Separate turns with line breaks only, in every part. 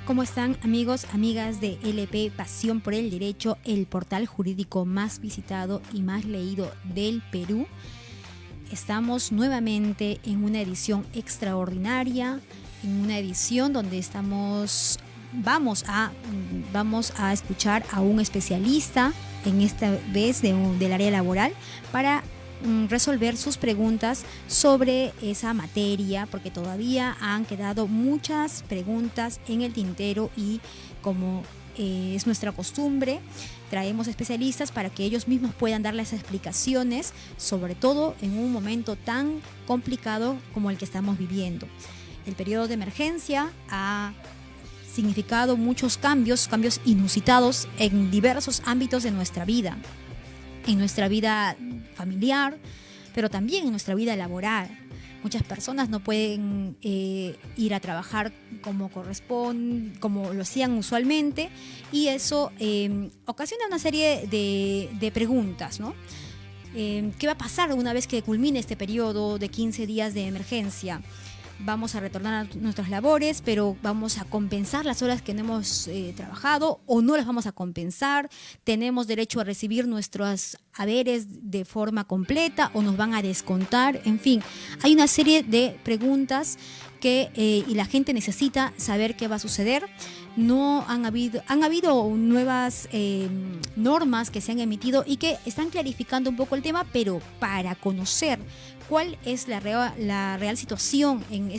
¿Cómo están, amigos, amigas de LP Pasión por el Derecho, el portal jurídico más visitado y más leído del Perú? Estamos nuevamente en una edición extraordinaria, en una edición donde vamos a escuchar a un especialista, en esta vez del área laboral, para resolver sus preguntas sobre esa materia, porque todavía han quedado muchas preguntas en el tintero y como es nuestra costumbre, traemos especialistas para que ellos mismos puedan dar las explicaciones, sobre todo en un momento tan complicado como el que estamos viviendo. El periodo de emergencia ha significado muchos cambios inusitados en diversos ámbitos de nuestra vida, en nuestra vida familiar, pero también en nuestra vida laboral. Muchas personas no pueden ir a trabajar como corresponde, como lo hacían usualmente, y eso ocasiona una serie de preguntas, ¿no? ¿Qué va a pasar una vez que culmine este periodo de 15 días de emergencia? Vamos a retornar a nuestras labores, pero vamos a compensar las horas que no hemos trabajado o no las vamos a compensar. Tenemos derecho a recibir nuestros haberes de forma completa o nos van a descontar. En fin, hay una serie de preguntas y la gente necesita saber qué va a suceder. Han habido nuevas normas que se han emitido y que están clarificando un poco el tema, pero para conocer cuál es la real situación en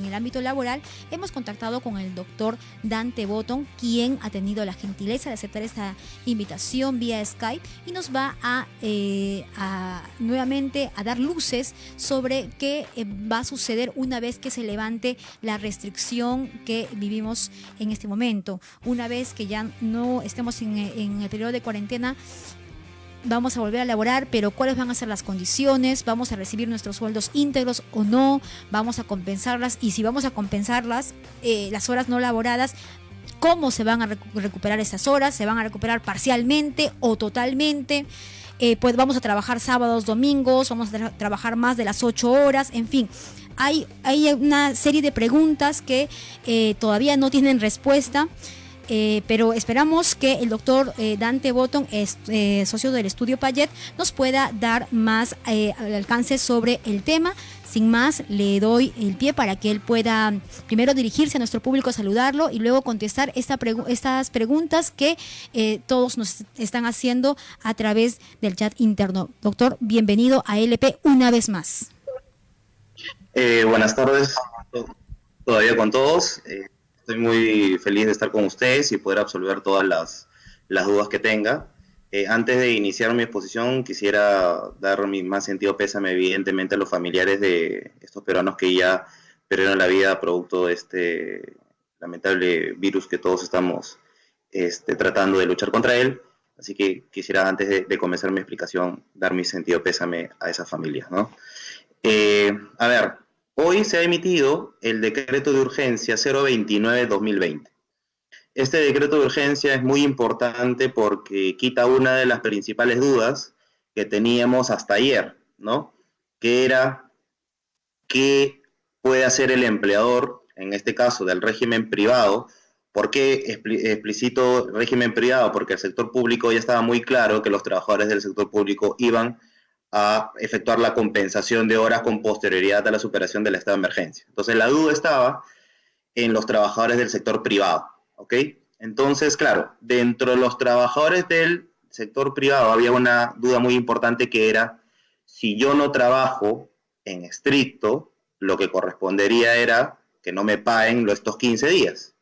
el ámbito laboral, hemos contactado con el doctor Dante Botton, quien ha tenido la gentileza de aceptar esta invitación vía Skype y nos va nuevamente a dar luces sobre qué va a suceder una vez que se levante la restricción que vivimos en este momento. Una vez que ya no estemos en el periodo de cuarentena, vamos a volver a laborar, pero ¿cuáles van a ser las condiciones? ¿Vamos a recibir nuestros sueldos íntegros o no? ¿Vamos a compensarlas? Y si vamos a compensarlas, las horas no laboradas, ¿cómo se van a recuperar esas horas? ¿Se van a recuperar parcialmente o totalmente? Pues vamos a trabajar sábados, domingos, vamos a trabajar más de las 8 horas, en fin. Hay una serie de preguntas que todavía no tienen respuesta. Pero esperamos que el doctor Dante Botton, socio del estudio Payet, nos pueda dar más alcance sobre el tema. Sin más, le doy el pie para que él pueda primero dirigirse a nuestro público, saludarlo y luego contestar estas preguntas que todos nos están haciendo a través del chat interno. Doctor, bienvenido a LP una vez más.
Buenas tardes, todavía con todos. Estoy muy feliz de estar con ustedes y poder absolver todas las dudas que tenga. Antes de iniciar mi exposición, quisiera dar mi más sentido pésame, evidentemente, a los familiares de estos peruanos que ya perdieron la vida producto de este lamentable virus que todos estamos tratando de luchar contra él. Así que quisiera, antes de comenzar mi explicación, dar mi sentido pésame a esas familias, ¿no? A ver, hoy se ha emitido el decreto de urgencia 029-2020. Este decreto de urgencia es muy importante porque quita una de las principales dudas que teníamos hasta ayer, ¿no? Que era qué puede hacer el empleador, en este caso del régimen privado. ¿Por qué explicito régimen privado? Porque el sector público ya estaba muy claro que los trabajadores del sector público iban a efectuar la compensación de horas con posterioridad a la superación del estado de emergencia. Entonces la duda estaba en los trabajadores del sector privado, ¿ok? Entonces, claro, dentro de los trabajadores del sector privado había una duda muy importante que era, si yo no trabajo en estricto, lo que correspondería era que no me paguen estos 15 días.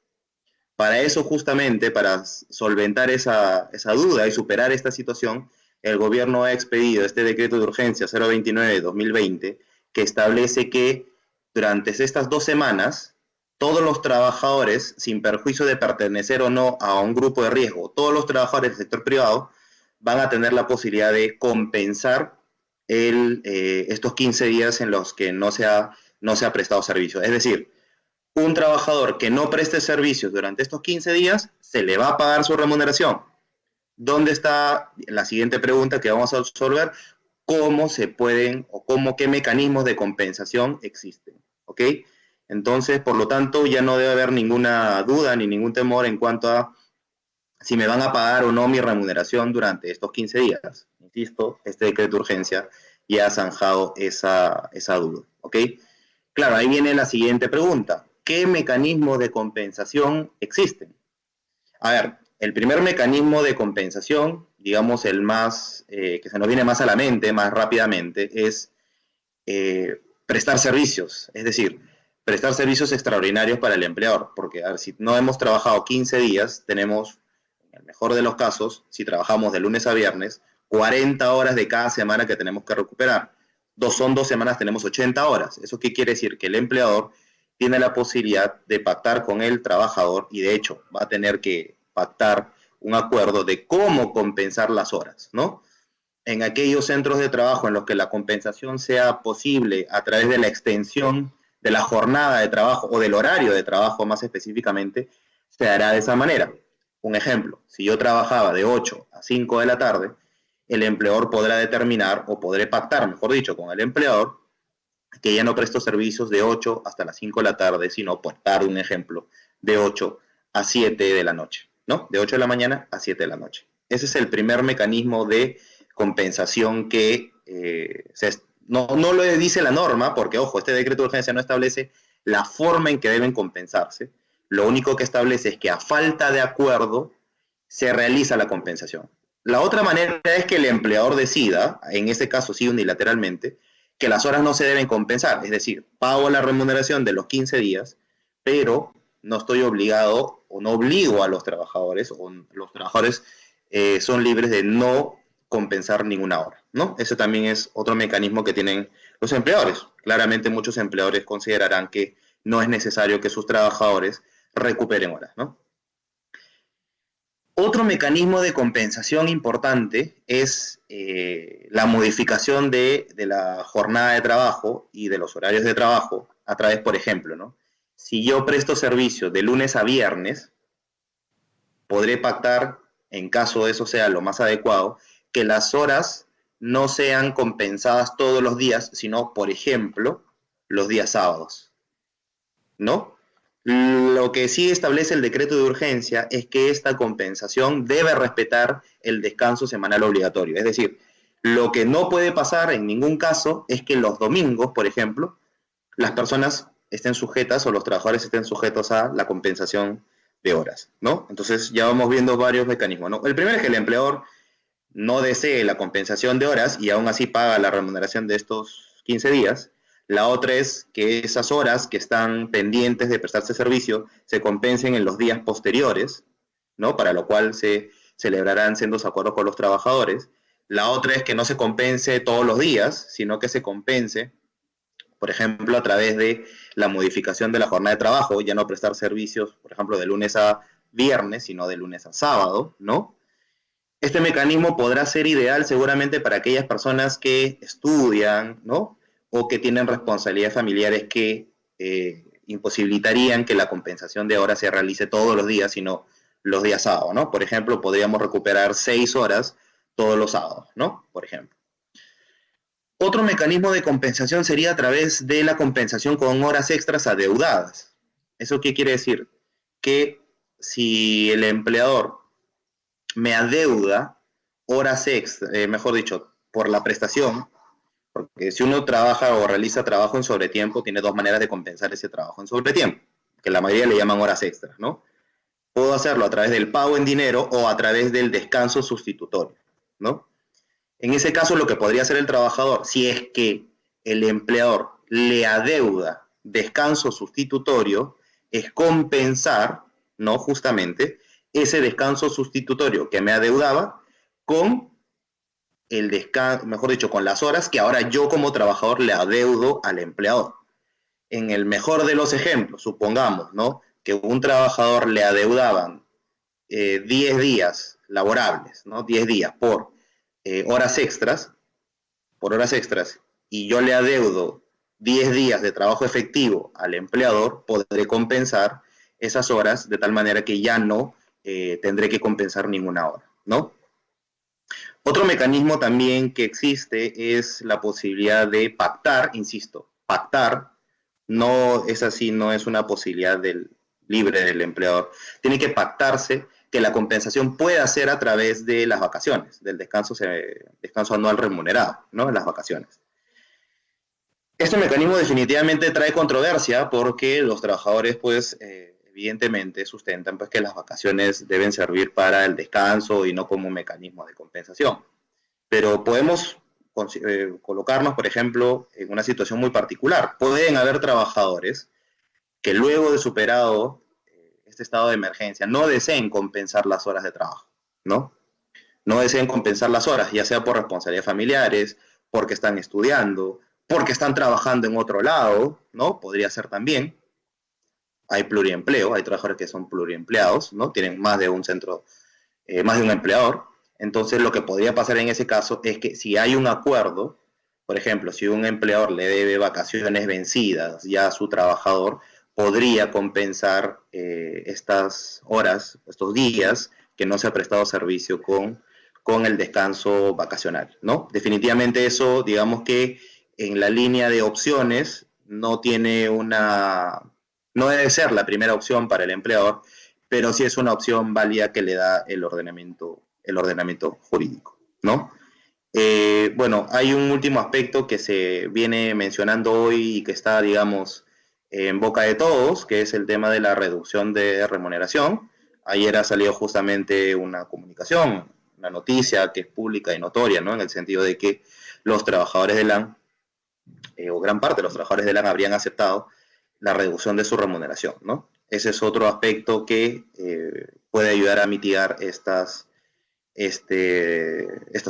Para eso, justamente, para solventar esa duda y superar esta situación, el gobierno ha expedido este decreto de urgencia 029-2020 que establece que durante estas 2 semanas todos los trabajadores, sin perjuicio de pertenecer o no a un grupo de riesgo, todos los trabajadores del sector privado van a tener la posibilidad de compensar estos 15 días en los que no se ha prestado servicio. Es decir, un trabajador que no preste servicios durante estos 15 días, se le va a pagar su remuneración. ¿Dónde está la siguiente pregunta que vamos a resolver? ¿Cómo se pueden o qué mecanismos de compensación existen? ¿Ok? Entonces, por lo tanto, ya no debe haber ninguna duda ni ningún temor en cuanto a si me van a pagar o no mi remuneración durante estos 15 días. Insisto, este decreto de urgencia ya ha zanjado esa duda, ¿ok? Claro, ahí viene la siguiente pregunta. ¿Qué mecanismos de compensación existen? A ver, el primer mecanismo de compensación, digamos el más, que se nos viene más a la mente, más rápidamente, es prestar servicios, es decir, prestar servicios extraordinarios para el empleador, porque a ver, si no hemos trabajado 15 días, tenemos, en el mejor de los casos, si trabajamos de lunes a viernes, 40 horas de cada semana que tenemos que recuperar. Son 2 semanas, tenemos 80 horas. ¿Eso qué quiere decir? Que el empleador tiene la posibilidad de pactar con el trabajador y de hecho va a tener que pactar un acuerdo de cómo compensar las horas, ¿no? En aquellos centros de trabajo en los que la compensación sea posible a través de la extensión de la jornada de trabajo o del horario de trabajo más específicamente, se hará de esa manera. Un ejemplo, si yo trabajaba de 8 a 5 de la tarde, el empleador podrá determinar o podré pactar, mejor dicho, con el empleador que ya no presto servicios de 8 hasta las 5 de la tarde, sino, por dar un ejemplo, de 8 a 7 de la noche, ¿no? De 8 de la mañana a 7 de la noche. Ese es el primer mecanismo de compensación que no lo dice la norma, porque, ojo, este decreto de urgencia no establece la forma en que deben compensarse. Lo único que establece es que a falta de acuerdo se realiza la compensación. La otra manera es que el empleador decida, en ese caso sí unilateralmente, que las horas no se deben compensar, es decir, pago la remuneración de los 15 días, pero no estoy obligado o no obligo a los trabajadores, o los trabajadores son libres de no compensar ninguna hora, ¿no? Ese también es otro mecanismo que tienen los empleadores. Claramente muchos empleadores considerarán que no es necesario que sus trabajadores recuperen horas, ¿no? Otro mecanismo de compensación importante es la modificación de la jornada de trabajo y de los horarios de trabajo a través, por ejemplo, ¿no? Si yo presto servicio de lunes a viernes, podré pactar, en caso de eso sea lo más adecuado, que las horas no sean compensadas todos los días, sino, por ejemplo, los días sábados, ¿no? Lo que sí establece el decreto de urgencia es que esta compensación debe respetar el descanso semanal obligatorio. Es decir, lo que no puede pasar en ningún caso es que los domingos, por ejemplo, las personas estén sujetas o los trabajadores estén sujetos a la compensación de horas, ¿no? Entonces ya vamos viendo varios mecanismos, ¿no? El primero es que el empleador no desee la compensación de horas y aún así paga la remuneración de estos 15 días. La otra es que esas horas que están pendientes de prestarse servicio se compensen en los días posteriores, ¿no? Para lo cual se celebrarán sendos acuerdos con los trabajadores. La otra es que no se compense todos los días, sino que se compense, por ejemplo, a través de la modificación de la jornada de trabajo, ya no prestar servicios, por ejemplo, de lunes a viernes, sino de lunes a sábado, ¿no? Este mecanismo podrá ser ideal seguramente para aquellas personas que estudian, ¿no? O que tienen responsabilidades familiares que imposibilitarían que la compensación de horas se realice todos los días, sino los días sábados, ¿no? Por ejemplo, podríamos recuperar 6 horas todos los sábados, ¿no? Por ejemplo. Otro mecanismo de compensación sería a través de la compensación con horas extras adeudadas. ¿Eso qué quiere decir? Que si el empleador me adeuda horas extras, mejor dicho, por la prestación, porque si uno trabaja o realiza trabajo en sobretiempo, tiene dos maneras de compensar ese trabajo en sobretiempo, que la mayoría le llaman horas extras, ¿no? Puedo hacerlo a través del pago en dinero o a través del descanso sustitutorio, ¿no? En ese caso, lo que podría hacer el trabajador, si es que el empleador le adeuda descanso sustitutorio, es compensar, ¿no? Justamente ese descanso sustitutorio que me adeudaba con el descanso, mejor dicho, con las horas que ahora yo como trabajador le adeudo al empleador. En el mejor de los ejemplos, supongamos, ¿no? Que un trabajador le adeudaban 10 días laborables, ¿no? 10 días por horas extras, y yo le adeudo 10 días de trabajo efectivo al empleador, podré compensar esas horas de tal manera que ya no tendré que compensar ninguna hora, ¿no? Otro mecanismo también que existe es la posibilidad de pactar, insisto, pactar, No es así, no es una posibilidad libre del empleador. Tiene que pactarse que la compensación pueda ser a través de las vacaciones, del descanso anual remunerado, ¿no? En las vacaciones. Este mecanismo definitivamente trae controversia porque los trabajadores, pues, evidentemente sustentan pues, que las vacaciones deben servir para el descanso y no como un mecanismo de compensación. Pero podemos colocarnos, por ejemplo, en una situación muy particular. Pueden haber trabajadores que luego de superado este estado de emergencia no deseen compensar las horas de trabajo, ¿no? No deseen compensar las horas, ya sea por responsabilidades familiares, porque están estudiando, porque están trabajando en otro lado, ¿no? Podría ser también. Hay pluriempleo, hay trabajadores que son pluriempleados, ¿no? Tienen más de un centro, más de un empleador. Entonces, lo que podría pasar en ese caso es que si hay un acuerdo, por ejemplo, si un empleador le debe vacaciones vencidas ya a su trabajador, podría compensar estas horas, estos días que no se ha prestado servicio con el descanso vacacional, ¿no? Definitivamente eso, digamos que en la línea de opciones no tiene no debe ser la primera opción para el empleador, pero sí es una opción válida que le da el ordenamiento jurídico, ¿no? Bueno, hay un último aspecto que se viene mencionando hoy y que está, digamos, en boca de todos, que es el tema de la reducción de remuneración. Ayer ha salido justamente una comunicación, una noticia que es pública y notoria, ¿no? En el sentido de que los trabajadores de LAN, o gran parte de los trabajadores de LAN habrían aceptado la reducción de su remuneración, ¿no? Ese es otro aspecto que puede ayudar a mitigar estas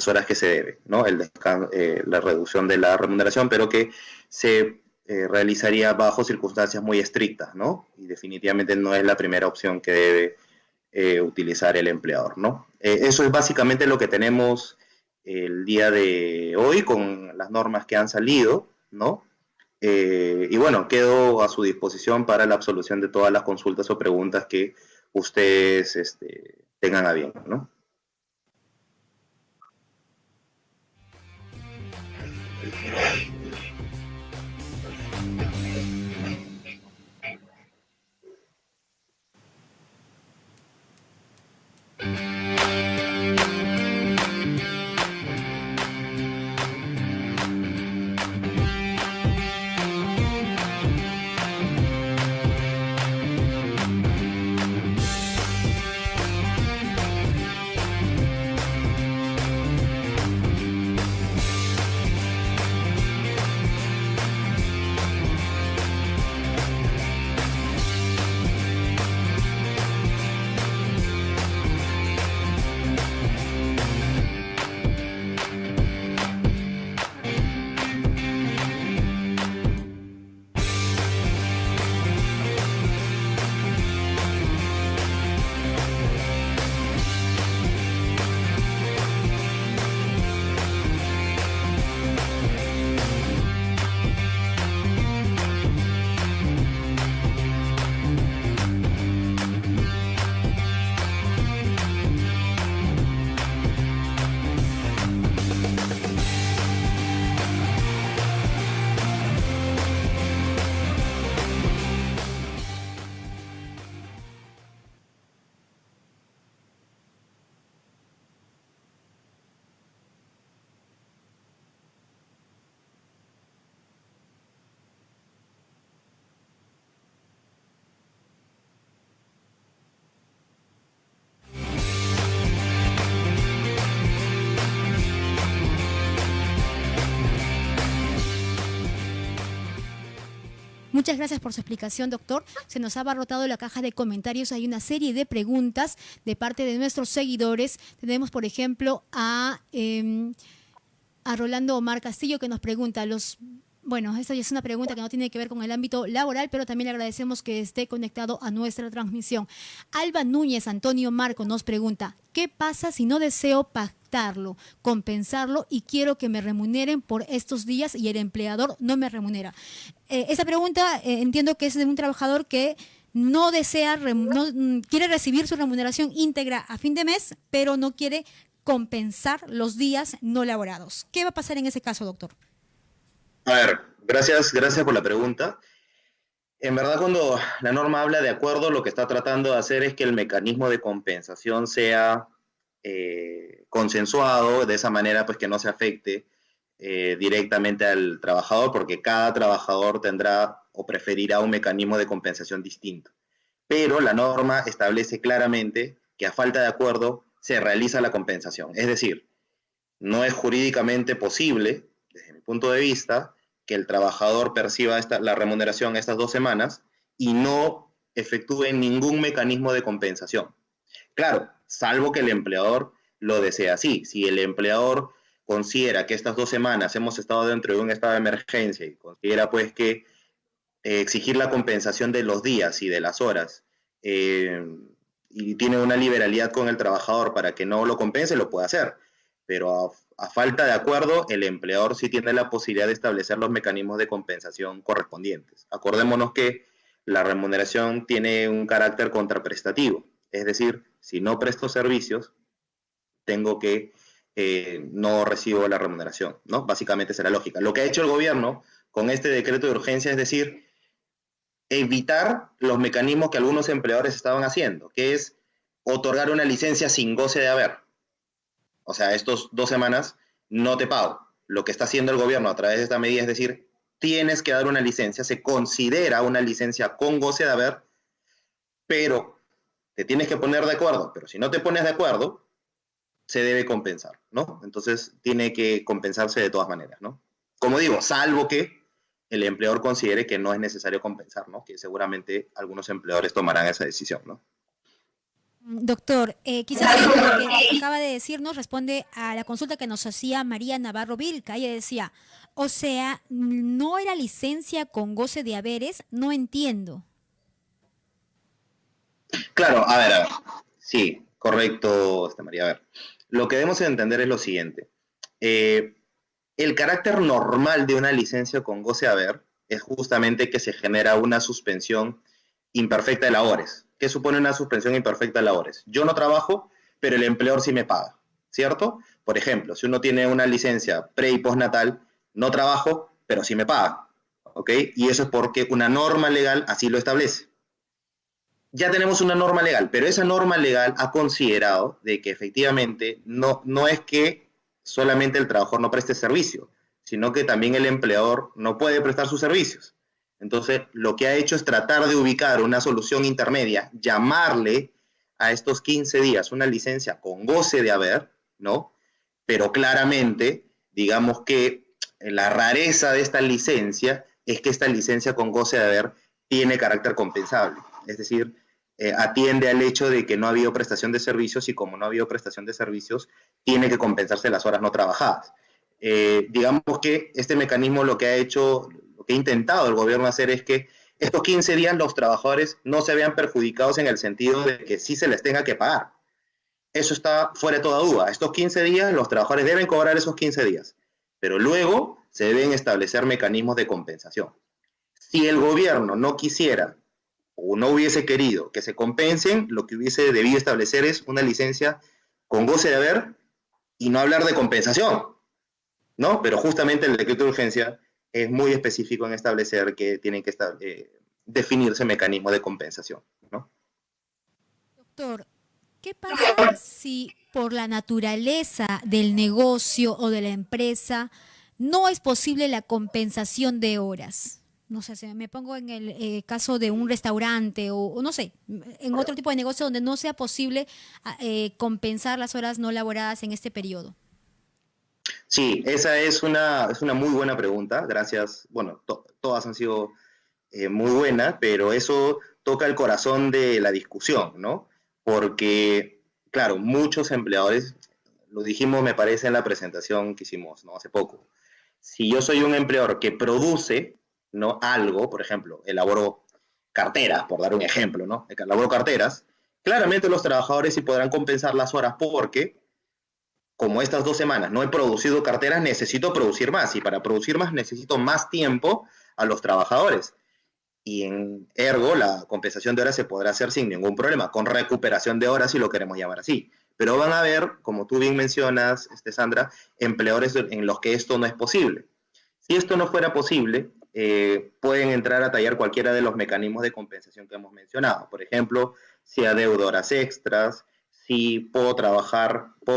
horas que se deben, ¿no? La reducción de la remuneración, pero que se realizaría bajo circunstancias muy estrictas, ¿no? Y definitivamente no es la primera opción que debe utilizar el empleador, ¿no? Eso es básicamente lo que tenemos el día de hoy con las normas que han salido, ¿no? Y bueno, quedo a su disposición para la absolución de todas las consultas o preguntas que ustedes tengan a bien, ¿no?
Muchas gracias por su explicación, doctor. Se nos ha abarrotado la caja de comentarios. Hay una serie de preguntas de parte de nuestros seguidores. Tenemos, por ejemplo, a Rolando Omar Castillo, que nos pregunta, bueno, esta ya es una pregunta que no tiene que ver con el ámbito laboral, pero también le agradecemos que esté conectado a nuestra transmisión. Alba Núñez Antonio Marco nos pregunta, ¿qué pasa si no deseo pactarlo, compensarlo y quiero que me remuneren por estos días y el empleador no me remunera? Esa pregunta entiendo que es de un trabajador que no desea, quiere recibir su remuneración íntegra a fin de mes, pero no quiere compensar los días no laborados. ¿Qué va a pasar en ese caso, doctor?
A ver, gracias por la pregunta. En verdad, cuando la norma habla de acuerdo, lo que está tratando de hacer es que el mecanismo de compensación sea consensuado, de esa manera pues que no se afecte directamente al trabajador, porque cada trabajador tendrá o preferirá un mecanismo de compensación distinto. Pero la norma establece claramente que a falta de acuerdo se realiza la compensación. Es decir, no es jurídicamente posible, desde mi punto de vista, que el trabajador perciba la remuneración estas 2 semanas y no efectúe ningún mecanismo de compensación. Claro, salvo que el empleador lo desea así. Si el empleador considera que estas 2 semanas hemos estado dentro de un estado de emergencia y considera pues que exigir la compensación de los días y de las horas eh, y tiene una liberalidad con el trabajador para que no lo compense, lo puede hacer. Pero a falta de acuerdo, el empleador sí tiene la posibilidad de establecer los mecanismos de compensación correspondientes. Acordémonos que la remuneración tiene un carácter contraprestativo, es decir, si no presto servicios, tengo que no recibo la remuneración, ¿no? Básicamente esa es la lógica. Lo que ha hecho el gobierno con este decreto de urgencia es decir, evitar los mecanismos que algunos empleadores estaban haciendo, que es otorgar una licencia sin goce de haber. O sea, estos 2 semanas no te pago. Lo que está haciendo el gobierno a través de esta medida es decir, tienes que dar una licencia, se considera una licencia con goce de haber, pero te tienes que poner de acuerdo. Pero si no te pones de acuerdo, se debe compensar, ¿no? Entonces tiene que compensarse de todas maneras, ¿no? Como digo, salvo que el empleador considere que no es necesario compensar, ¿no? Que seguramente algunos empleadores tomarán esa decisión, ¿no?
Doctor, quizás lo que acaba de decirnos responde a la consulta que nos hacía María Navarro Vilca. Ella decía, o sea, no era licencia con goce de haberes, no entiendo.
Claro, a ver. Sí, correcto, María. A ver, lo que debemos entender es lo siguiente. Eh, el carácter normal de una licencia con goce de haber es justamente que se genera una suspensión imperfecta de labores. ¿Qué supone una suspensión imperfecta de labores? Yo no trabajo, pero el empleador sí me paga, ¿cierto? Por ejemplo, si uno tiene una licencia pre y postnatal, no trabajo, pero sí me paga, ¿ok? Y eso es porque una norma legal así lo establece. Ya tenemos una norma legal, pero esa norma legal ha considerado de que efectivamente no es que solamente el trabajador no preste servicio, sino que también el empleador no puede prestar sus servicios. Entonces, lo que ha hecho es tratar de ubicar una solución intermedia, llamarle a estos 15 días una licencia con goce de haber, ¿no? Pero claramente, digamos que la rareza de esta licencia es que esta licencia con goce de haber tiene carácter compensable. Es decir, atiende al hecho de que no ha habido prestación de servicios y como no ha habido prestación de servicios, tiene que compensarse las horas no trabajadas. Digamos que este mecanismo lo que ha hecho, lo que ha intentado el gobierno hacer es que estos 15 días los trabajadores no se vean perjudicados en el sentido de que sí se les tenga que pagar. Eso está fuera de toda duda. Estos 15 días, los trabajadores deben cobrar esos 15 días, pero luego se deben establecer mecanismos de compensación. Si el gobierno no quisiera o no hubiese querido que se compensen, lo que hubiese debido establecer es una licencia con goce de haber y no hablar de compensación, ¿no? Pero justamente el decreto de urgencia es muy específico en establecer que tienen que definirse mecanismos de compensación, ¿no?
Doctor, ¿qué pasa si por la naturaleza del negocio o de la empresa no es posible la compensación de horas? No sé, me pongo en el caso de un restaurante o no sé, en otro tipo de negocio donde no sea posible compensar las horas no laboradas en este periodo.
Sí, esa es una muy buena pregunta. Gracias. Bueno, todas han sido muy buenas, pero eso toca el corazón de la discusión, ¿no? Porque, claro, muchos empleadores, lo dijimos, me parece, en la presentación que hicimos, ¿no? Hace poco. Si yo soy un empleador que produce, ¿no? Algo, por ejemplo, elaboro carteras, por dar un ejemplo, ¿no? Elaboro carteras, claramente los trabajadores sí podrán compensar las horas porque como estas 2 semanas no he producido carteras, necesito producir más. Y para producir más necesito más tiempo a los trabajadores. Y en ergo, la compensación de horas se podrá hacer sin ningún problema, con recuperación de horas si lo queremos llamar así. Pero van a haber, como tú bien mencionas, Sandra, empleadores en los que esto no es posible. Si esto no fuera posible, pueden entrar a tallar cualquiera de los mecanismos de compensación que hemos mencionado. Por ejemplo, si adeudo horas extras, si puedo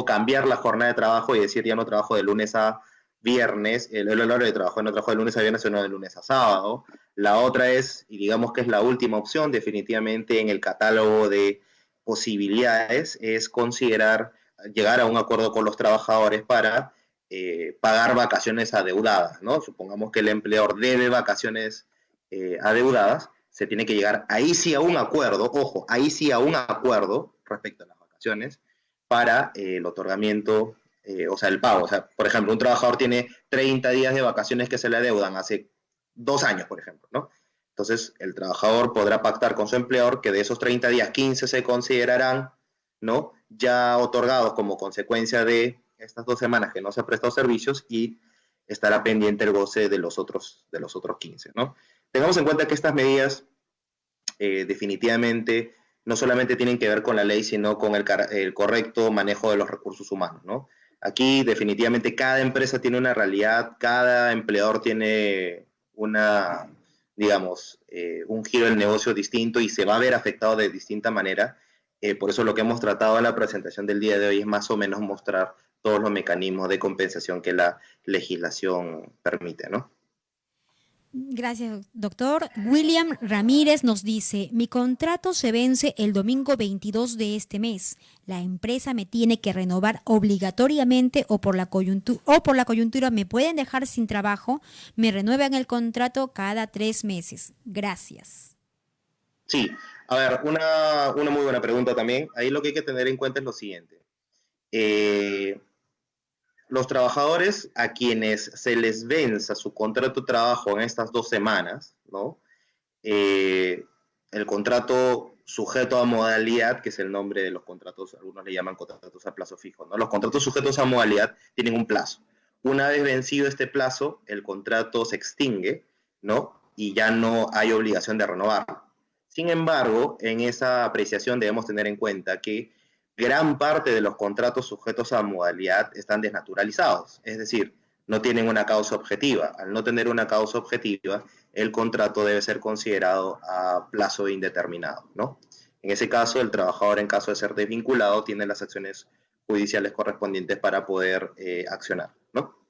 cambiar la jornada de trabajo y decir ya no trabajo de lunes a viernes, el horario de trabajo no trabajo de lunes a viernes, sino de lunes a sábado. La otra es, y digamos que es la última opción, definitivamente en el catálogo de posibilidades, es considerar llegar a un acuerdo con los trabajadores para pagar vacaciones adeudadas, ¿no? Supongamos que el empleador debe vacaciones adeudadas, se tiene que llegar ahí sí a un acuerdo, ojo, ahí sí a un acuerdo respecto a las vacaciones para el otorgamiento, o sea, el pago. O sea, por ejemplo, un trabajador tiene 30 días de vacaciones que se le adeudan hace 2 años, por ejemplo, ¿no? Entonces, el trabajador podrá pactar con su empleador que de esos 30 días, 15 se considerarán, ¿no?, ya otorgados como consecuencia de estas 2 semanas que no se ha prestado servicios, y estará pendiente el goce de los otros 15, ¿no? Tengamos en cuenta que estas medidas definitivamente no solamente tienen que ver con la ley, sino con el correcto manejo de los recursos humanos, ¿no? Aquí definitivamente cada empresa tiene una realidad, cada empleador tiene digamos, un giro del negocio distinto y se va a ver afectado de distinta manera. Por eso lo que hemos tratado en la presentación del día de hoy es más o menos mostrar todos los mecanismos de compensación que la legislación permite, ¿no?
Gracias, doctor. William Ramírez nos dice, mi contrato se vence el domingo 22 de este mes. La empresa me tiene que renovar obligatoriamente o por la coyuntura me pueden dejar sin trabajo. Me renuevan el contrato cada 3 meses. Gracias.
Sí, a ver, una muy buena pregunta también. Ahí lo que hay que tener en cuenta es lo siguiente. Los trabajadores a quienes se les venza su contrato de trabajo en estas 2 semanas, ¿no? El contrato sujeto a modalidad, que es el nombre de los contratos, algunos le llaman contratos a plazo fijo, ¿no? Los contratos sujetos a modalidad tienen un plazo. Una vez vencido este plazo, el contrato se extingue, ¿no? Y ya no hay obligación de renovarlo. Sin embargo, en esa apreciación debemos tener en cuenta que gran parte de los contratos sujetos a modalidad están desnaturalizados, es decir, no tienen una causa objetiva. Al no tener una causa objetiva, el contrato debe ser considerado a plazo indeterminado, ¿no? En ese caso, el trabajador, en caso de ser desvinculado, tiene las acciones judiciales correspondientes para poder accionar, ¿no?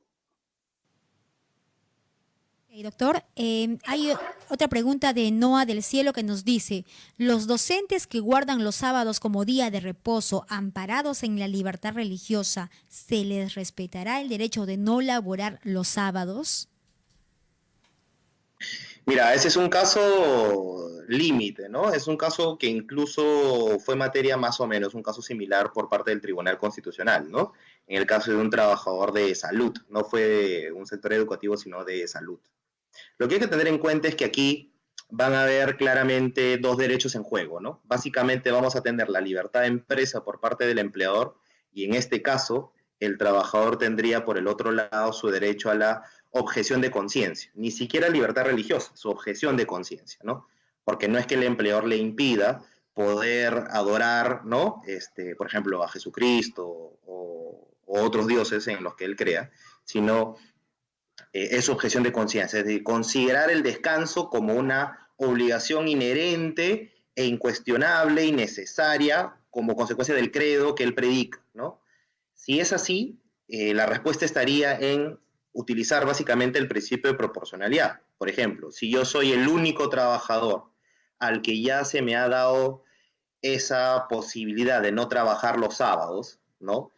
Doctor, hay otra pregunta de Noa del Cielo que nos dice, ¿los docentes que guardan los sábados como día de reposo, amparados en la libertad religiosa, se les respetará el derecho de no laborar los sábados?
Mira, ese es un caso límite, ¿no? Es un caso que incluso fue materia más o menos, un caso similar por parte del Tribunal Constitucional, ¿no? En el caso de un trabajador de salud, no fue de un sector educativo, sino de salud. Lo que hay que tener en cuenta es que aquí van a haber claramente dos derechos en juego, ¿no? Básicamente vamos a tener la libertad de empresa por parte del empleador, y en este caso el trabajador tendría por el otro lado su derecho a la objeción de conciencia, ni siquiera libertad religiosa, su objeción de conciencia, ¿no? Porque no es que el empleador le impida poder adorar, ¿no? Por ejemplo, a Jesucristo o otros dioses en los que él crea, sino es objeción de conciencia, es decir, considerar el descanso como una obligación inherente e incuestionable y necesaria como consecuencia del credo que él predica, ¿no? Si es así, la respuesta estaría en utilizar básicamente el principio de proporcionalidad. Por ejemplo, si yo soy el único trabajador al que ya se me ha dado esa posibilidad de no trabajar los sábados, ¿no?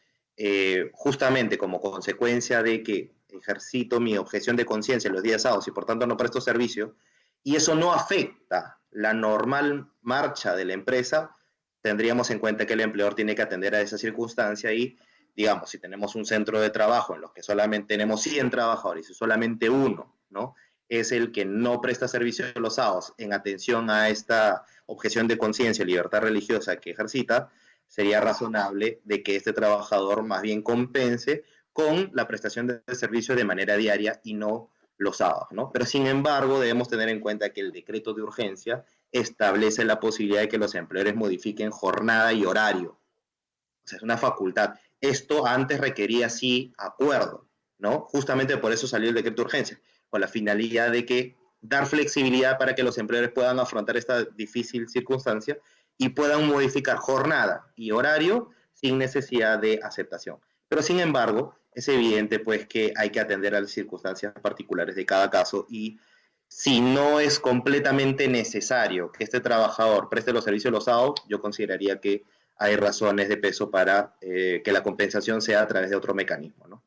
Justamente como consecuencia de que ejercito mi objeción de conciencia los días sábados y por tanto no presto servicio, y eso no afecta la normal marcha de la empresa, tendríamos en cuenta que el empleador tiene que atender a esa circunstancia y, digamos, si tenemos un centro de trabajo en los que solamente tenemos 100 trabajadores y solamente uno, ¿no?, es el que no presta servicio los sábados en atención a esta objeción de conciencia y libertad religiosa que ejercita, sería razonable de que este trabajador más bien compense con la prestación de servicio de manera diaria y no los sábados, ¿no? Pero sin embargo, debemos tener en cuenta que el decreto de urgencia establece la posibilidad de que los empleadores modifiquen jornada y horario. O sea, es una facultad. Esto antes requería, sí, acuerdo, ¿no? Justamente por eso salió el decreto de urgencia. con la finalidad de que dar flexibilidad para que los empleadores puedan afrontar esta difícil circunstancia y puedan modificar jornada y horario sin necesidad de aceptación. Pero sin embargo, es evidente pues que hay que atender a las circunstancias particulares de cada caso y si no es completamente necesario que este trabajador preste los servicios los sábados, yo consideraría que hay razones de peso para que la compensación sea a través de otro mecanismo, ¿no?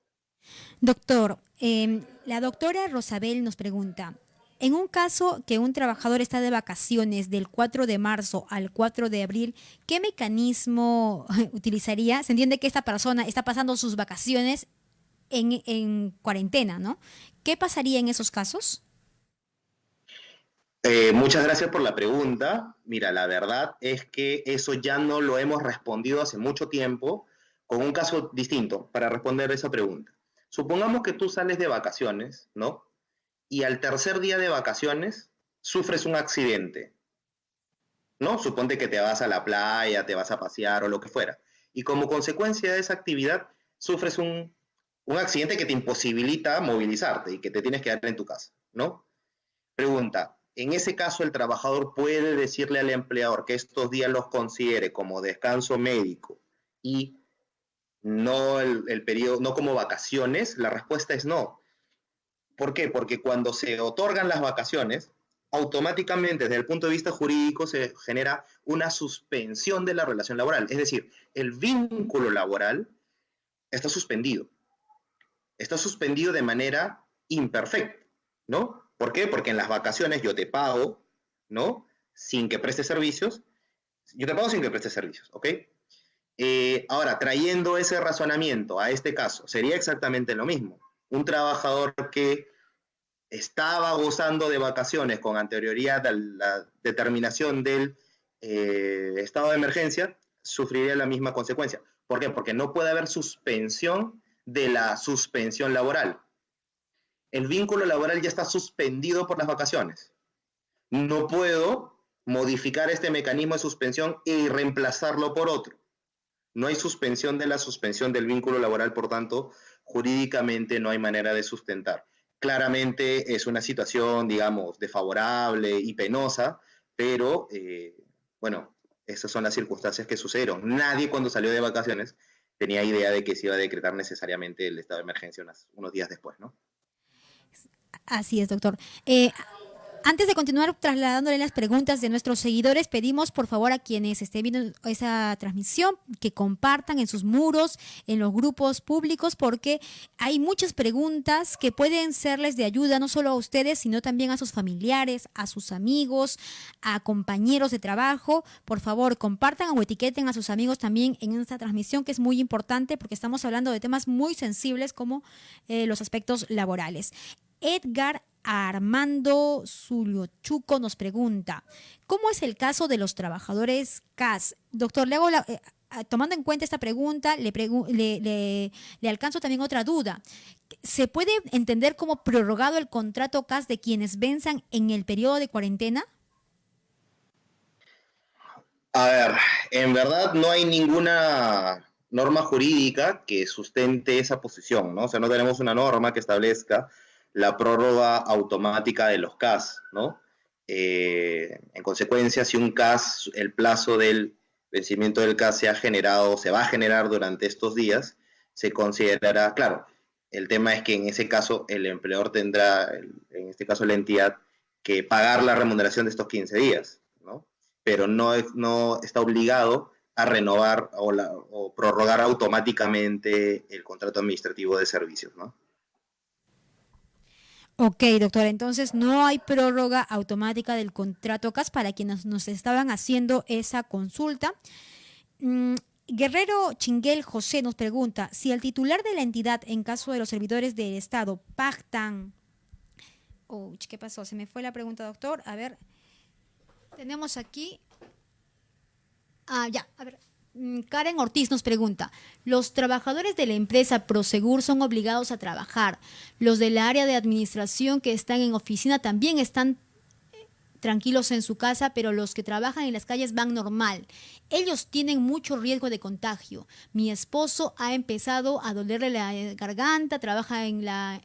Doctor, la doctora Rosabel nos pregunta, en un caso que un trabajador está de vacaciones del 4 de marzo al 4 de abril, ¿qué mecanismo utilizaría? Se entiende que esta persona está pasando sus vacaciones en cuarentena, ¿no? ¿Qué pasaría en esos casos?
Muchas gracias por la pregunta. Mira, la verdad es que eso ya no lo hemos respondido hace mucho tiempo con un caso distinto para responder esa pregunta. Supongamos que tú sales de vacaciones, ¿no? Y al tercer día de vacaciones sufres un accidente, ¿no? Suponte que te vas a la playa, te vas a pasear o lo que fuera. Y como consecuencia de esa actividad sufres un accidente que te imposibilita movilizarte y que te tienes que quedar en tu casa, ¿no? Pregunta, en ese caso el trabajador puede decirle al empleador que estos días los considere como descanso médico y no el periodo, no como vacaciones. La respuesta es no. ¿Por qué? Porque cuando se otorgan las vacaciones, automáticamente desde el punto de vista jurídico se genera una suspensión de la relación laboral. Es decir, el vínculo laboral está suspendido. Está suspendido de manera imperfecta, ¿no? ¿Por qué? Porque en las vacaciones yo te pago, ¿no? Sin que prestes servicios. Yo te pago sin que prestes servicios, ¿ok? Ahora, trayendo ese razonamiento a este caso, sería exactamente lo mismo. Un trabajador que estaba gozando de vacaciones con anterioridad a la determinación del estado de emergencia, sufriría la misma consecuencia. ¿Por qué? Porque no puede haber suspensión de la suspensión laboral. El vínculo laboral ya está suspendido por las vacaciones. No puedo modificar este mecanismo de suspensión y reemplazarlo por otro. No hay suspensión de la suspensión del vínculo laboral, por tanto, jurídicamente no hay manera de sustentar. Claramente es una situación, digamos, desfavorable y penosa, pero, bueno, esas son las circunstancias que sucedieron. Nadie cuando salió de vacaciones tenía idea de que se iba a decretar necesariamente el estado de emergencia unos días después, ¿no?
Así es, doctor. Antes de continuar trasladándole las preguntas de nuestros seguidores, pedimos por favor a quienes estén viendo esa transmisión que compartan en sus muros, en los grupos públicos, porque hay muchas preguntas que pueden serles de ayuda no solo a ustedes, sino también a sus familiares, a sus amigos, a compañeros de trabajo. Por favor, compartan o etiqueten a sus amigos también en esta transmisión, que es muy importante porque estamos hablando de temas muy sensibles como los aspectos laborales. Edgar Armando Zuliochuco nos pregunta, ¿cómo es el caso de los trabajadores CAS? Doctor, le hago tomando en cuenta esta pregunta, le alcanzo también otra duda. ¿Se puede entender como prorrogado el contrato CAS de quienes venzan en el periodo de cuarentena?
A ver, en verdad no hay ninguna norma jurídica que sustente esa posición, ¿no? O sea, no tenemos una norma que establezca la prórroga automática de los CAS, ¿no? En consecuencia, si un CAS, el plazo del vencimiento del CAS se va a generar durante estos días, se considerará, claro, el tema es que en ese caso el empleador tendrá, en este caso la entidad, que pagar la remuneración de estos 15 días, ¿no? Pero no está obligado a renovar o prorrogar automáticamente el contrato administrativo de servicios, ¿no?
Ok, doctora, entonces no hay prórroga automática del contrato CAS para quienes nos estaban haciendo esa consulta. Guerrero Chinguel José nos pregunta si el titular de la entidad, en caso de los servidores del Estado, pactan... ¿Qué pasó? Se me fue la pregunta, doctor. A ver, tenemos aquí... ya, a ver. Karen Ortiz nos pregunta, ¿los trabajadores de la empresa Prosegur son obligados a trabajar? ¿Los del área de administración que están en oficina también están tranquilos en su casa, pero los que trabajan en las calles van normal? Ellos tienen mucho riesgo de contagio. Mi esposo ha empezado a dolerle la garganta, trabaja en la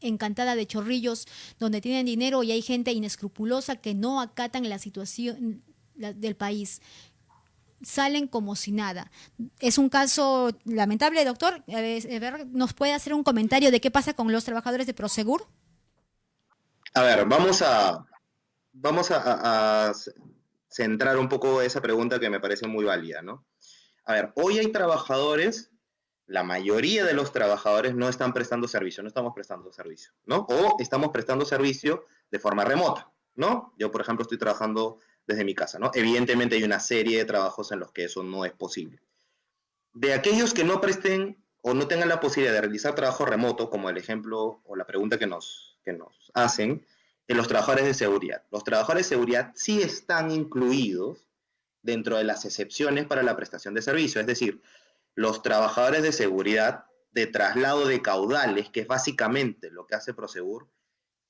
Encantada de Chorrillos, donde tienen dinero y hay gente inescrupulosa que no acatan la situación del país. Salen como si nada. Es un caso lamentable, doctor. ¿Nos puede hacer un comentario de qué pasa con los trabajadores de Prosegur?
A ver, vamos a centrar un poco esa pregunta que me parece muy válida, ¿no? A ver, hoy hay trabajadores, la mayoría de los trabajadores no están prestando servicio, no estamos prestando servicio, ¿no? O estamos prestando servicio de forma remota, ¿no? Yo, por ejemplo, estoy trabajando desde mi casa, ¿no? Evidentemente hay una serie de trabajos en los que eso no es posible. De aquellos que no presten o no tengan la posibilidad de realizar trabajo remoto, como el ejemplo o la pregunta que nos hacen, en los trabajadores de seguridad. Los trabajadores de seguridad sí están incluidos dentro de las excepciones para la prestación de servicio, es decir, los trabajadores de seguridad de traslado de caudales, que es básicamente lo que hace Prosegur,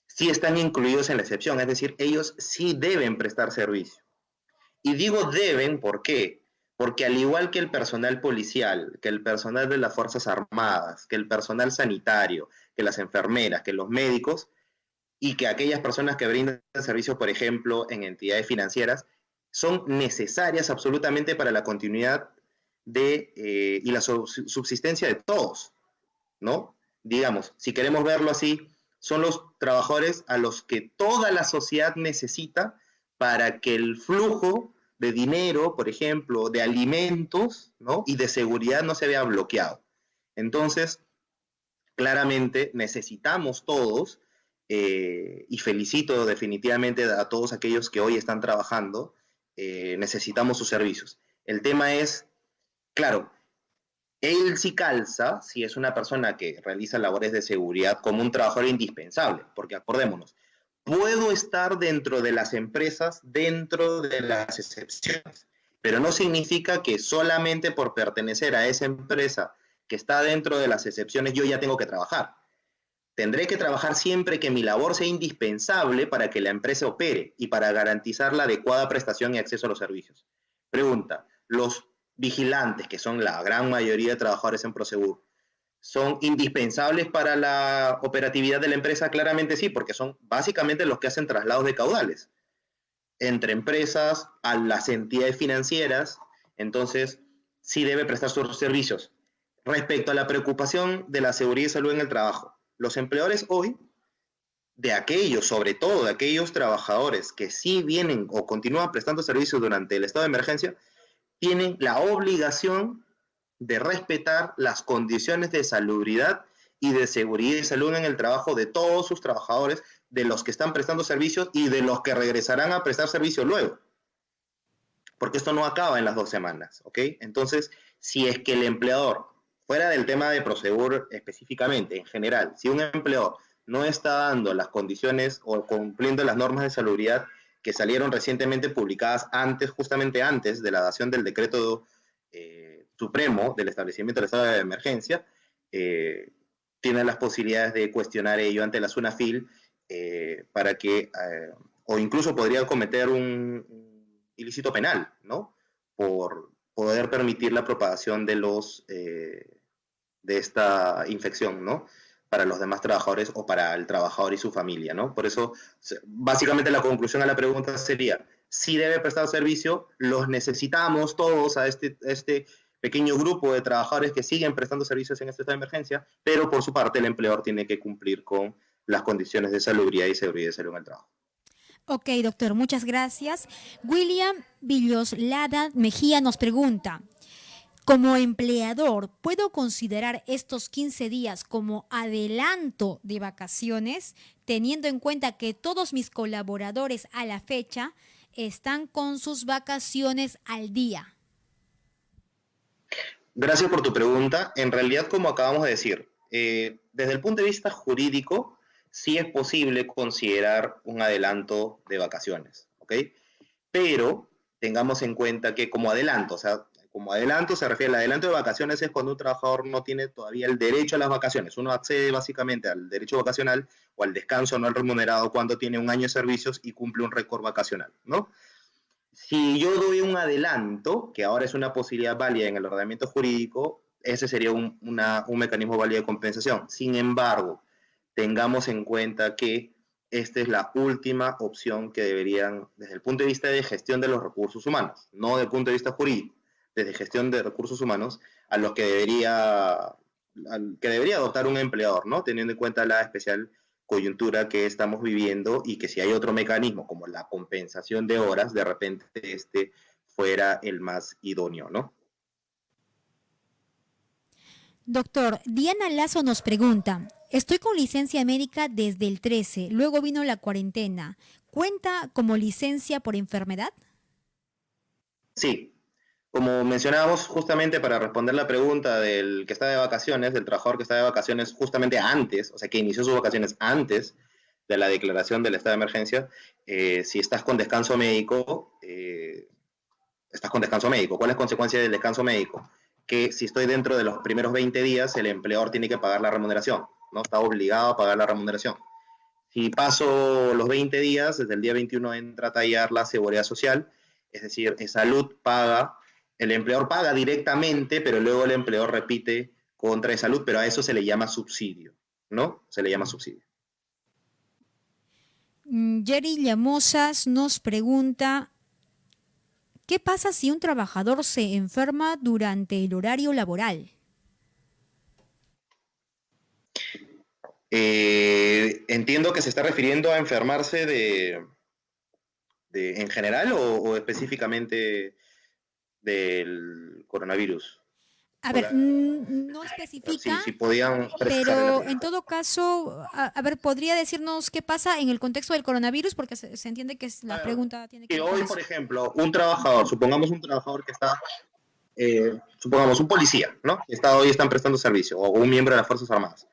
sí están incluidos en la excepción, es decir, ellos sí deben prestar servicio. Y digo deben, ¿por qué? Porque al igual que el personal policial, que el personal de las Fuerzas Armadas, que el personal sanitario, que las enfermeras, que los médicos, y que aquellas personas que brindan servicios, por ejemplo, en entidades financieras, son necesarias absolutamente para la continuidad y la subsistencia de todos, ¿no? Digamos, si queremos verlo así, son los trabajadores a los que toda la sociedad necesita para que el flujo de dinero, por ejemplo, de alimentos, ¿no? Y de seguridad no se vea bloqueado. Entonces, claramente necesitamos todos, y felicito definitivamente a todos aquellos que hoy están trabajando, necesitamos sus servicios. El tema es, claro, él sí calza si es una persona que realiza labores de seguridad como un trabajador indispensable, porque acordémonos, puedo estar dentro de las empresas, dentro de las excepciones, pero no significa que solamente por pertenecer a esa empresa que está dentro de las excepciones yo ya tengo que trabajar. Tendré que trabajar siempre que mi labor sea indispensable para que la empresa opere y para garantizar la adecuada prestación y acceso a los servicios. Pregunta, ¿los vigilantes, que son la gran mayoría de trabajadores en Prosegur, son indispensables para la operatividad de la empresa? Claramente sí, porque son básicamente los que hacen traslados de caudales entre empresas a las entidades financieras. Entonces, sí debe prestar sus servicios. Respecto a la preocupación de la seguridad y salud en el trabajo, los empleadores hoy, de aquellos, sobre todo de aquellos trabajadores que sí vienen o continúan prestando servicios durante el estado de emergencia, tienen la obligación de respetar las condiciones de salubridad y de seguridad y salud en el trabajo de todos sus trabajadores, de los que están prestando servicios y de los que regresarán a prestar servicio luego. Porque esto no acaba en las 2 semanas, ¿ok? Entonces, si es que el empleador, fuera del tema de Prosegur específicamente, en general, si un empleador no está dando las condiciones o cumpliendo las normas de salubridad que salieron recientemente publicadas justamente antes de la dación del decreto supremo del establecimiento del estado de emergencia, tiene las posibilidades de cuestionar ello ante la SUNAFIL, para que, o incluso podría cometer un ilícito penal, ¿no? Por poder permitir la propagación de esta infección, ¿no? Para los demás trabajadores o para el trabajador y su familia, ¿no? Por eso, básicamente la conclusión a la pregunta sería, si debe prestar servicio, los necesitamos todos a este pequeño grupo de trabajadores que siguen prestando servicios en este estado de emergencia, pero por su parte el empleador tiene que cumplir con las condiciones de salubridad y seguridad de salud en el trabajo.
Ok, doctor, muchas gracias. William Villoslada Mejía nos pregunta, como empleador, ¿puedo considerar estos 15 días como adelanto de vacaciones, teniendo en cuenta que todos mis colaboradores a la fecha están con sus vacaciones al día?
Gracias por tu pregunta. En realidad, como acabamos de decir, desde el punto de vista jurídico, sí es posible considerar un adelanto de vacaciones, ¿ok? Pero tengamos en cuenta que como adelanto, o sea, como adelanto se refiere al adelanto de vacaciones es cuando un trabajador no tiene todavía el derecho a las vacaciones. Uno accede básicamente al derecho vacacional o al descanso no remunerado cuando tiene un año de servicios y cumple un récord vacacional, ¿no? Si yo doy un adelanto, que ahora es una posibilidad válida en el ordenamiento jurídico, ese sería un mecanismo válido de compensación. Sin embargo, tengamos en cuenta que esta es la última opción que deberían, desde el punto de vista de gestión de los recursos humanos, no desde el punto de vista jurídico, desde gestión de recursos humanos, a los que debería adoptar un empleador, ¿no? Teniendo en cuenta la especial coyuntura que estamos viviendo y que si hay otro mecanismo como la compensación de horas, de repente este fuera el más idóneo, ¿no?
Doctor, Diana Lazo nos pregunta, estoy con licencia médica desde el 13, luego vino la cuarentena. ¿Cuenta como licencia por enfermedad?
Sí, como mencionábamos, justamente para responder la pregunta del que está de vacaciones, del trabajador que está de vacaciones justamente antes, o sea, que inició sus vacaciones antes de la declaración del estado de emergencia, si estás con descanso médico, estás con descanso médico. ¿Cuál es la consecuencia del descanso médico? Que si estoy dentro de los primeros 20 días, el empleador tiene que pagar la remuneración, ¿no? Está obligado a pagar la remuneración. Si paso los 20 días, desde el día 21 entra a tallar la seguridad social, es decir, salud paga, el empleador paga directamente, pero luego el empleador repite contra salud, pero a eso se le llama subsidio, ¿no? Se le llama subsidio.
Jerry Llamosas nos pregunta, ¿qué pasa si un trabajador se enferma durante el horario laboral?
Entiendo que se está refiriendo a enfermarse en general o específicamente del coronavirus.
A ver, no especifica,
Si podían precisar en la
pero en
pregunta.
todo caso, a ver, ¿podría decirnos qué pasa en el contexto del coronavirus? Porque se entiende que la pregunta tiene que
Que
ver con
hoy,
eso.
por ejemplo, un trabajador, supongamos un trabajador que está, supongamos un policía, ¿no? Que está hoy están prestando servicio, o un miembro de las Fuerzas Armadas,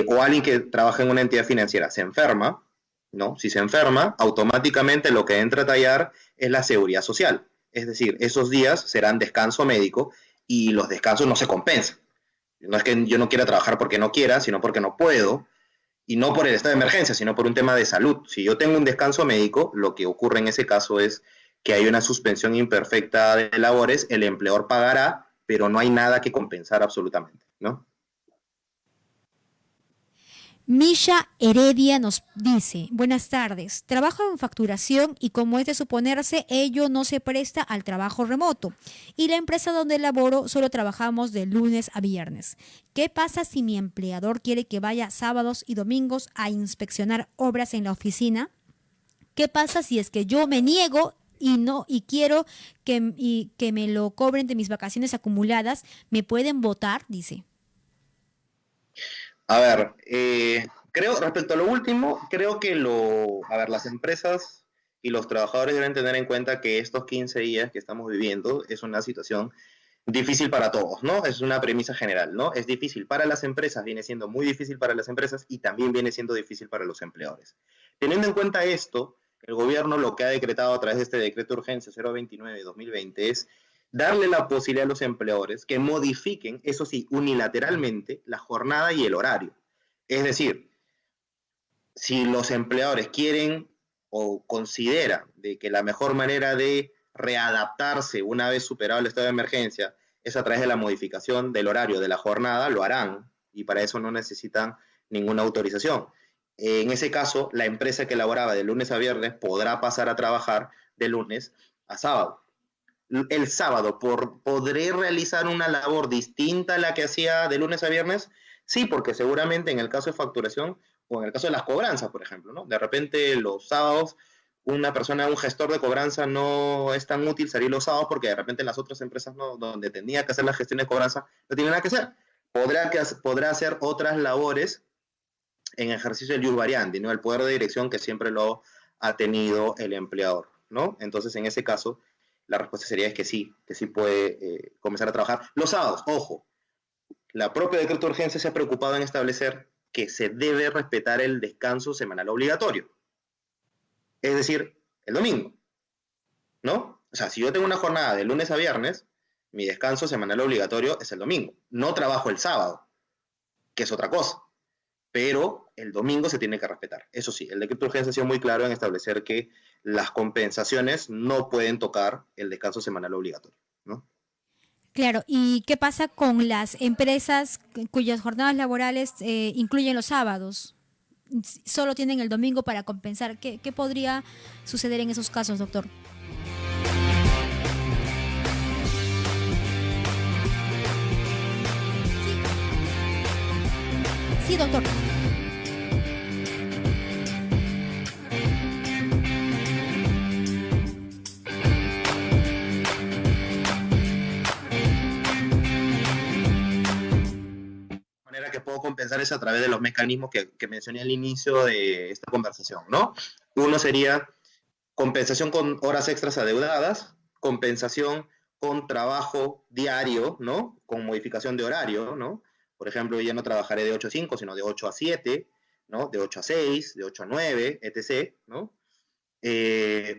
o alguien que trabaja en una entidad financiera, se enferma, ¿no? Si se enferma, automáticamente lo que entra a tallar es la seguridad social. Es decir, esos días serán descanso médico y los descansos no se compensan. No es que yo no quiera trabajar porque no quiera, sino porque no puedo, y no por el estado de emergencia, sino por un tema de salud. Si yo tengo un descanso médico, lo que ocurre en ese caso es que hay una suspensión imperfecta de labores, el empleador pagará, pero no hay nada que compensar absolutamente, ¿no?
Misha Heredia nos dice, buenas tardes, trabajo en facturación y como es de suponerse, ello no se presta al trabajo remoto. Y la empresa donde laboro solo trabajamos de lunes a viernes. ¿Qué pasa si mi empleador quiere que vaya sábados y domingos a inspeccionar obras en la oficina? ¿Qué pasa si es que yo me niego y quiero que me lo cobren de mis vacaciones acumuladas? ¿Me pueden votar? Dice.
A ver, creo, respecto a lo último, creo que a ver, las empresas y los trabajadores deben tener en cuenta que estos 15 días que estamos viviendo es una situación difícil para todos, ¿no? Es una premisa general, ¿no? Es difícil para las empresas, viene siendo muy difícil para las empresas y también viene siendo difícil para los empleadores. Teniendo en cuenta esto, el gobierno lo que ha decretado a través de este decreto de urgencia 029-2020 es darle la posibilidad a los empleadores que modifiquen, eso sí, unilateralmente, la jornada y el horario. Es decir, si los empleadores quieren o consideran de que la mejor manera de readaptarse una vez superado el estado de emergencia es a través de la modificación del horario de la jornada, lo harán y para eso no necesitan ninguna autorización. En ese caso, la empresa que laboraba de lunes a viernes podrá pasar a trabajar de lunes a sábado. El sábado, ¿podré realizar una labor distinta a la que hacía de lunes a viernes? Sí, porque seguramente en el caso de facturación o en el caso de las cobranzas, por ejemplo, ¿no? De repente los sábados una persona, un gestor de cobranza no es tan útil salir los sábados porque de repente en las otras empresas no, donde tenía que hacer la gestión de cobranza no tiene nada que hacer. Podrá hacer otras labores en ejercicio del ius variandi, ¿no? El poder de dirección que siempre lo ha tenido el empleador, ¿no? Entonces, en ese caso, la respuesta sería es que sí puede comenzar a trabajar. Los sábados, ojo, la propia decreto de urgencia se ha preocupado en establecer que se debe respetar el descanso semanal obligatorio, es decir, el domingo, ¿no? O sea, si yo tengo una jornada de lunes a viernes, mi descanso semanal obligatorio es el domingo. No trabajo el sábado, que es otra cosa, pero el domingo se tiene que respetar. Eso sí, el decreto de urgencia ha sido muy claro en establecer que las compensaciones no pueden tocar el descanso semanal obligatorio, ¿no?
Claro, ¿y qué pasa con las empresas cuyas jornadas laborales incluyen los sábados? Solo tienen el domingo para compensar. ¿Qué podría suceder en esos casos, doctor? Sí, doctor.
Manera que puedo compensar es a través de los mecanismos que mencioné al inicio de esta conversación, ¿no? Uno sería compensación con horas extras adeudadas, compensación con trabajo diario, ¿no? Con modificación de horario, ¿no? Por ejemplo, ya no trabajaré de 8 a 5, sino de 8 a 7, ¿no? De 8 a 6, de 8 a 9, etc., ¿no?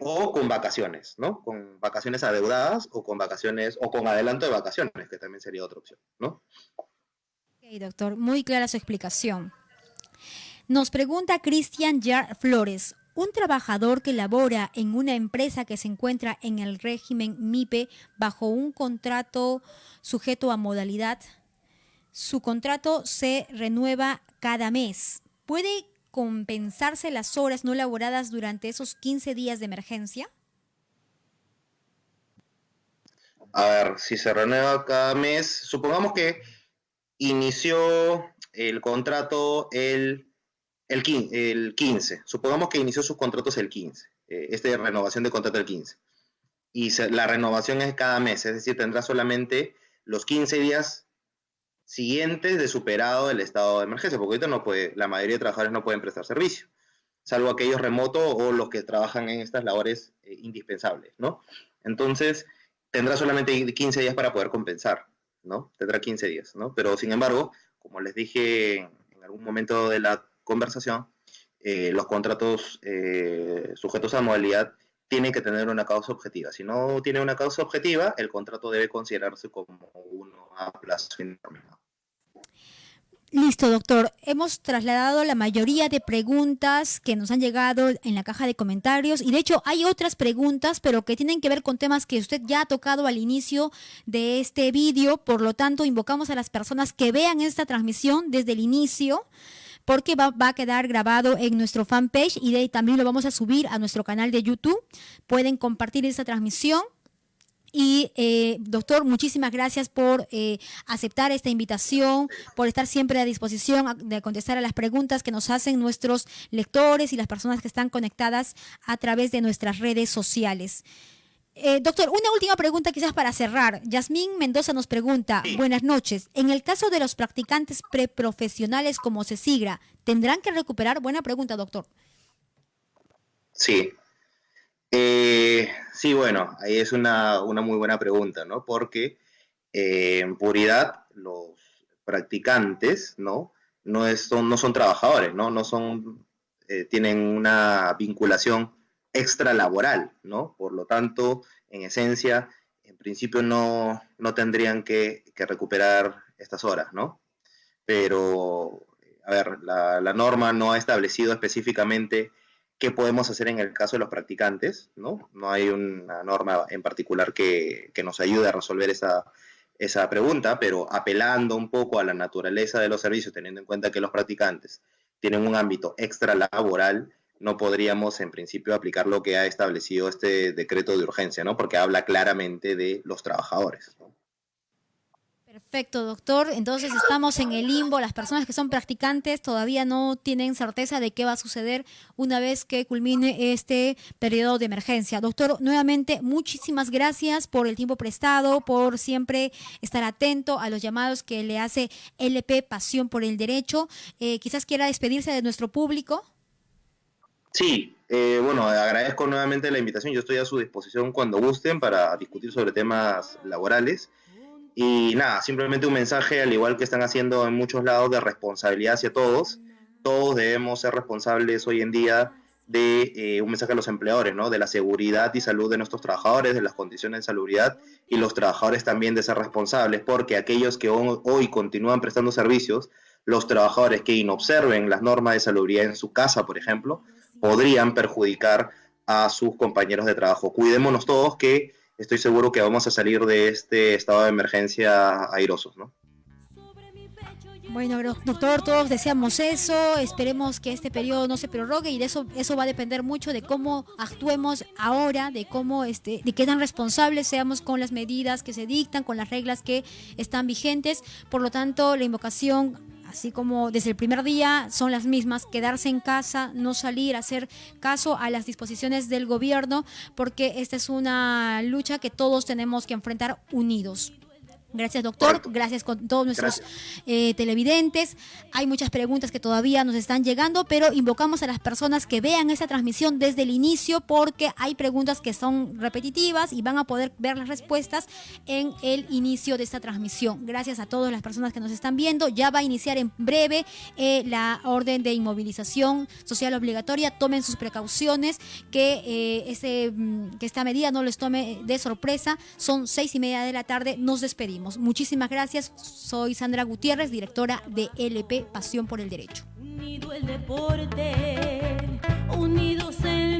O con vacaciones, ¿no? Con vacaciones adeudadas o con vacaciones o con adelanto de vacaciones, que también sería otra opción, ¿no?
Ok, doctor, muy clara su explicación. Nos pregunta Cristian Yar Flores, un trabajador que labora en una empresa que se encuentra en el régimen MIPE bajo un contrato sujeto a modalidad, su contrato se renueva cada mes. ¿Puede compensarse las horas no laboradas durante esos 15 días de emergencia?
A ver, si se renueva cada mes, supongamos que inició el contrato el 15. Supongamos que inició sus contratos el 15. De renovación de contrato el 15. Y la renovación es cada mes, es decir, tendrá solamente los 15 días siguientes de superado el estado de emergencia, porque ahorita no puede, la mayoría de trabajadores no pueden prestar servicio, salvo aquellos remotos o los que trabajan en estas labores indispensables, ¿no? Entonces, tendrá solamente 15 días para poder compensar, ¿no? Tendrá 15 días, ¿no? Pero, sin embargo, como les dije en algún momento de la conversación, los contratos sujetos a modalidad tienen que tener una causa objetiva. Si no tiene una causa objetiva, el contrato debe considerarse como uno a plazo indeterminado.
Listo, doctor. Hemos trasladado la mayoría de preguntas que nos han llegado en la caja de comentarios y de hecho hay otras preguntas, pero que tienen que ver con temas que usted ya ha tocado al inicio de este vídeo. Por lo tanto, invocamos a las personas que vean esta transmisión desde el inicio, porque va a quedar grabado en nuestro fanpage y de ahí también lo vamos a subir a nuestro canal de YouTube. Pueden compartir esta transmisión. Y doctor, muchísimas gracias por aceptar esta invitación, por estar siempre a disposición de contestar a las preguntas que nos hacen nuestros lectores y las personas que están conectadas a través de nuestras redes sociales. Doctor, una última pregunta quizás para cerrar. Yasmín Mendoza nos pregunta, buenas noches, en el caso de los practicantes preprofesionales como CECIGRA, ¿tendrán que recuperar? Buena pregunta, doctor.
Sí. Sí, bueno, ahí es una muy buena pregunta, ¿no? Porque en puridad los practicantes, ¿no? No son trabajadores, ¿no? No son, tienen una vinculación extralaboral, ¿no? Por lo tanto, en esencia, en principio no tendrían que recuperar estas horas, ¿no? Pero, a ver, la norma no ha establecido específicamente qué podemos hacer en el caso de los practicantes, ¿no? No hay una norma en particular que nos ayude a resolver esa pregunta, pero apelando un poco a la naturaleza de los servicios, teniendo en cuenta que los practicantes tienen un ámbito extralaboral, no podríamos en principio aplicar lo que ha establecido este decreto de urgencia, ¿no? Porque habla claramente de los trabajadores, ¿no?
Perfecto, doctor. Entonces estamos en el limbo. Las personas que son practicantes todavía no tienen certeza de qué va a suceder una vez que culmine este periodo de emergencia. Doctor, nuevamente, muchísimas gracias por el tiempo prestado, por siempre estar atento a los llamados que le hace LP Pasión por el Derecho. Quizás quiera despedirse de nuestro público.
Sí, bueno, agradezco nuevamente la invitación. Yo estoy a su disposición cuando gusten para discutir sobre temas laborales. Y nada, simplemente un mensaje, al igual que están haciendo en muchos lados, de responsabilidad hacia todos. Todos debemos ser responsables hoy en día de un mensaje a los empleadores, ¿no? De la seguridad y salud de nuestros trabajadores, de las condiciones de salubridad, y los trabajadores también de ser responsables, porque aquellos que hoy continúan prestando servicios, los trabajadores que inobserven las normas de salubridad en su casa, por ejemplo, podrían perjudicar a sus compañeros de trabajo. Cuidémonos todos, que estoy seguro que vamos a salir de este estado de emergencia airosos, ¿no?
Bueno, doctor, todos deseamos eso, esperemos que este periodo no se prorrogue y eso va a depender mucho de cómo actuemos ahora, de cómo de qué tan responsables seamos con las medidas que se dictan, con las reglas que están vigentes. Por lo tanto, la invocación, así como desde el primer día, son las mismas: quedarse en casa, no salir, hacer caso a las disposiciones del gobierno, porque esta es una lucha que todos tenemos que enfrentar unidos. Gracias, doctor.
Correcto.
Gracias con todos nuestros televidentes. Hay muchas preguntas que todavía nos están llegando, pero invocamos a las personas que vean esta transmisión desde el inicio, porque hay preguntas que son repetitivas y van a poder ver las respuestas en el inicio de esta transmisión. Gracias a todas las personas que nos están viendo. Ya va a iniciar en breve la orden de inmovilización social obligatoria. Tomen sus precauciones, que esta medida no les tome de sorpresa. Son 6:30 de la tarde. Nos despedimos. Muchísimas gracias. Soy Sandra Gutiérrez, directora de LP Pasión por el Derecho.
Unido el deporte, unidos en